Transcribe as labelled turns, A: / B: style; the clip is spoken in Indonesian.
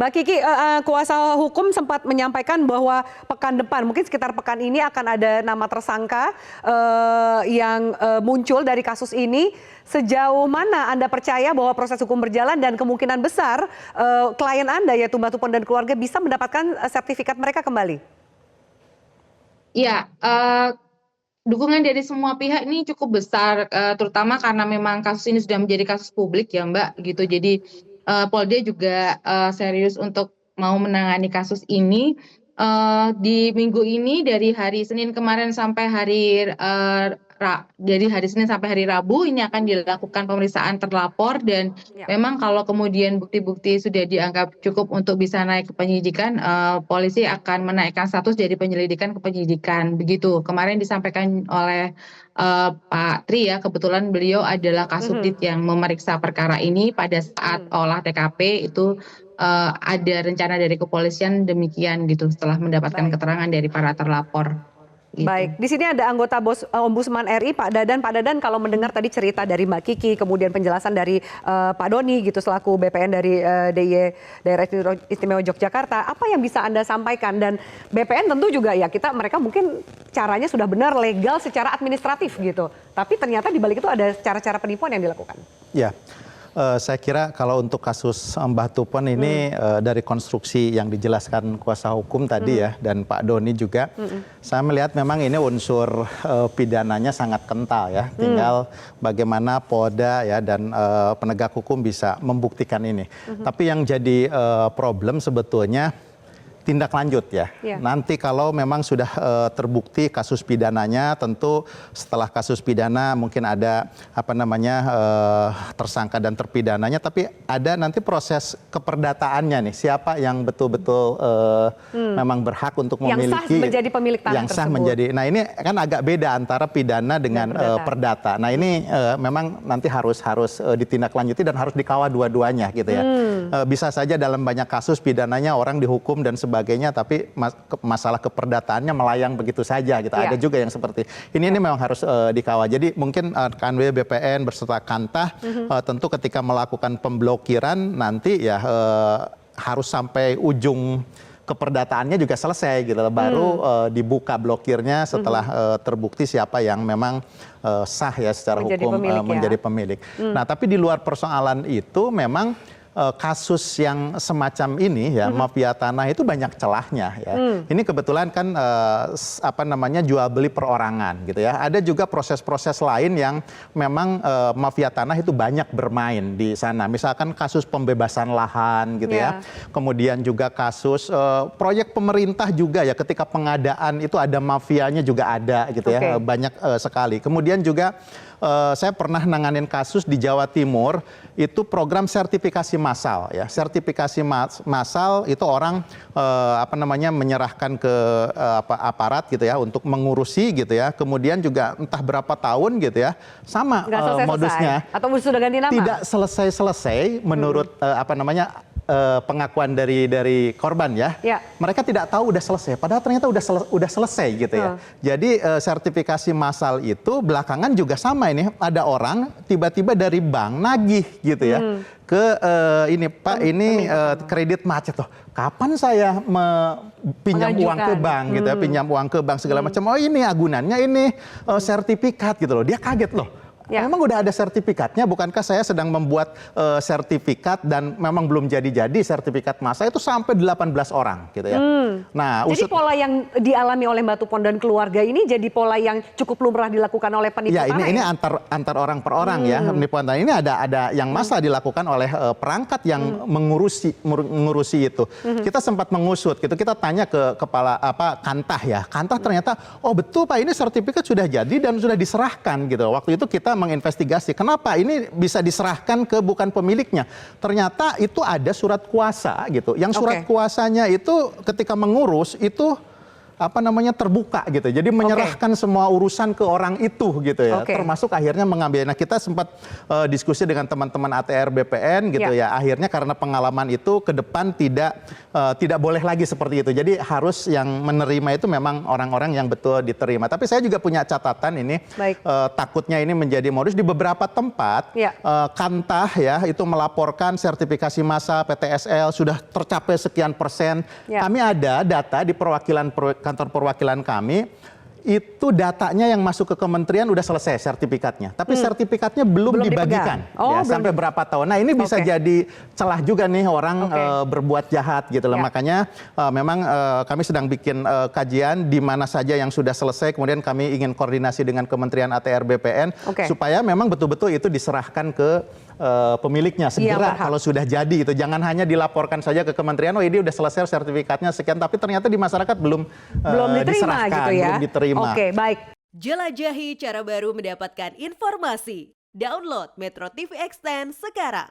A: Mbak Kiki, kuasa hukum sempat menyampaikan bahwa pekan depan, mungkin sekitar pekan ini akan ada nama tersangka yang muncul dari kasus ini. Sejauh mana Anda percaya bahwa proses hukum berjalan dan kemungkinan besar klien Anda yaitu Mbak Tupon dan keluarga bisa mendapatkan sertifikat mereka kembali?
B: Ya, dukungan dari semua pihak ini cukup besar, terutama karena memang kasus ini sudah menjadi kasus publik ya Mbak, gitu. Jadi Polda juga serius untuk mau menangani kasus ini. Di minggu ini dari hari Senin kemarin sampai hari Senin sampai hari Rabu ini akan dilakukan pemeriksaan terlapor dan memang kalau kemudian bukti-bukti sudah dianggap cukup untuk bisa naik ke penyidikan, polisi akan menaikkan status dari penyelidikan ke penyidikan. Begitu. Kemarin disampaikan oleh Pak Tri ya, kebetulan beliau adalah Kasubdit yang memeriksa perkara ini pada saat olah TKP itu ada rencana dari kepolisian demikian gitu setelah mendapatkan keterangan dari para terlapor. Gitu.
A: Baik, di sini ada anggota Ombudsman RI Pak Dadan. Pak Dadan, kalau mendengar tadi cerita dari Mbak Kiki, kemudian penjelasan dari Pak Doni gitu selaku BPN dari DIY Daerah Istimewa Yogyakarta, apa yang bisa Anda sampaikan? Dan BPN tentu juga ya mereka mungkin caranya sudah benar legal secara administratif gitu, tapi ternyata di balik itu ada cara-cara penipuan yang dilakukan.
C: Ya. Saya kira kalau untuk kasus Mbah Tupon ini dari konstruksi yang dijelaskan kuasa hukum tadi ya dan Pak Doni juga, saya melihat memang ini unsur pidananya sangat kental ya. Tinggal bagaimana Polda ya dan penegak hukum bisa membuktikan ini. Tapi yang jadi problem sebetulnya tindak lanjut ya. Nanti kalau memang sudah terbukti kasus pidananya, tentu setelah kasus pidana mungkin ada tersangka dan terpidananya, tapi ada nanti proses keperdataannya nih, siapa yang betul-betul memang berhak untuk memiliki,
A: yang sah menjadi pemilik tanah
C: yang sah
A: tersebut.
C: menjadi. Nah ini kan agak beda antara pidana dengan perdata. Nah ini memang nanti harus ditindaklanjuti dan harus dikawal dua-duanya gitu ya. Bisa saja dalam banyak kasus pidananya orang dihukum dan sebagainya, tapi masalah keperdataannya melayang begitu saja gitu. Ada juga yang seperti ini memang harus dikawal. Jadi mungkin KNW BPN berserta Kantah tentu ketika melakukan pemblokiran nanti ya harus sampai ujung keperdataannya juga selesai gitu, baru dibuka blokirnya setelah terbukti siapa yang memang sah ya secara hukum menjadi pemilik. Nah tapi di luar persoalan itu memang kasus yang semacam ini ya, mafia tanah itu banyak celahnya ya. Ini kebetulan kan jual beli perorangan gitu ya. Ada juga proses-proses lain yang memang mafia tanah itu banyak bermain di sana. Misalkan kasus pembebasan lahan gitu ya. Kemudian juga kasus proyek pemerintah juga ya, ketika pengadaan itu ada mafianya juga ada gitu ya. Banyak sekali. Kemudian juga saya pernah nanganin kasus di Jawa Timur, itu program sertifikasi massal ya. Sertifikasi massal itu orang menyerahkan ke aparat gitu ya untuk mengurusi gitu ya. Kemudian juga entah berapa tahun gitu ya. Sama modusnya.
A: Atau sudah ganti nama?
C: Tidak selesai-selesai menurut pengakuan dari korban ya. Mereka tidak tahu udah selesai, padahal ternyata udah selesai gitu ya. Jadi sertifikasi massal itu belakangan juga sama ini, ada orang tiba-tiba dari bank nagih gitu ya ke ini Pak, ini kredit macet loh. Kapan saya pinjam uang ke bank gitu ya, pinjam uang ke bank segala macam. Oh ini agunannya ini sertifikat gitu loh. Dia kaget loh. Memang udah ada sertifikatnya, bukankah saya sedang membuat sertifikat dan memang belum jadi-jadi sertifikat massa itu sampai 18 orang gitu ya. Nah,
A: jadi pola yang dialami oleh Mbak Tupon dan keluarga ini jadi pola yang cukup lumrah dilakukan oleh penipu tanah.
C: Ya, ini antar orang per orang ya, penipuan tanah ini ada yang massa dilakukan oleh perangkat yang mengurusi itu. Kita sempat mengusut gitu, kita tanya ke kepala Kantah ya. Kantah ternyata oh betul Pak, ini sertifikat sudah jadi dan sudah diserahkan gitu. Waktu itu kita menginvestigasi kenapa ini bisa diserahkan ke bukan pemiliknya. Ternyata itu ada surat kuasa gitu. Yang surat kuasanya itu ketika mengurus itu terbuka gitu. Jadi menyerahkan semua urusan ke orang itu gitu ya. Termasuk akhirnya mengambil. Nah, kita sempat diskusi dengan teman-teman ATR BPN gitu ya. Akhirnya karena pengalaman itu ke depan tidak boleh lagi seperti itu. Jadi harus yang menerima itu memang orang-orang yang betul diterima. Tapi saya juga punya catatan ini. Takutnya ini menjadi modus di beberapa tempat. Kantah ya itu melaporkan sertifikasi massa PTSL sudah tercapai sekian persen. Kami ada data di kantor perwakilan kami, itu datanya yang masuk ke kementerian udah selesai sertifikatnya, tapi sertifikatnya belum dibagikan sampai berapa tahun. Nah ini bisa jadi celah juga nih orang berbuat jahat gitu loh. Makanya memang kami sedang bikin kajian di mana saja yang sudah selesai, kemudian kami ingin koordinasi dengan Kementerian ATR BPN supaya memang betul-betul itu diserahkan ke pemiliknya segera kalau sudah jadi itu. Jangan hanya dilaporkan saja ke kementerian, oh ini udah selesai sertifikatnya sekian, tapi ternyata di masyarakat belum
A: diterima
C: diserahkan,
A: gitu ya.
C: belum diterima.
A: Oke, baik.
D: Jelajahi cara baru mendapatkan informasi. Download Metro TV Extend sekarang.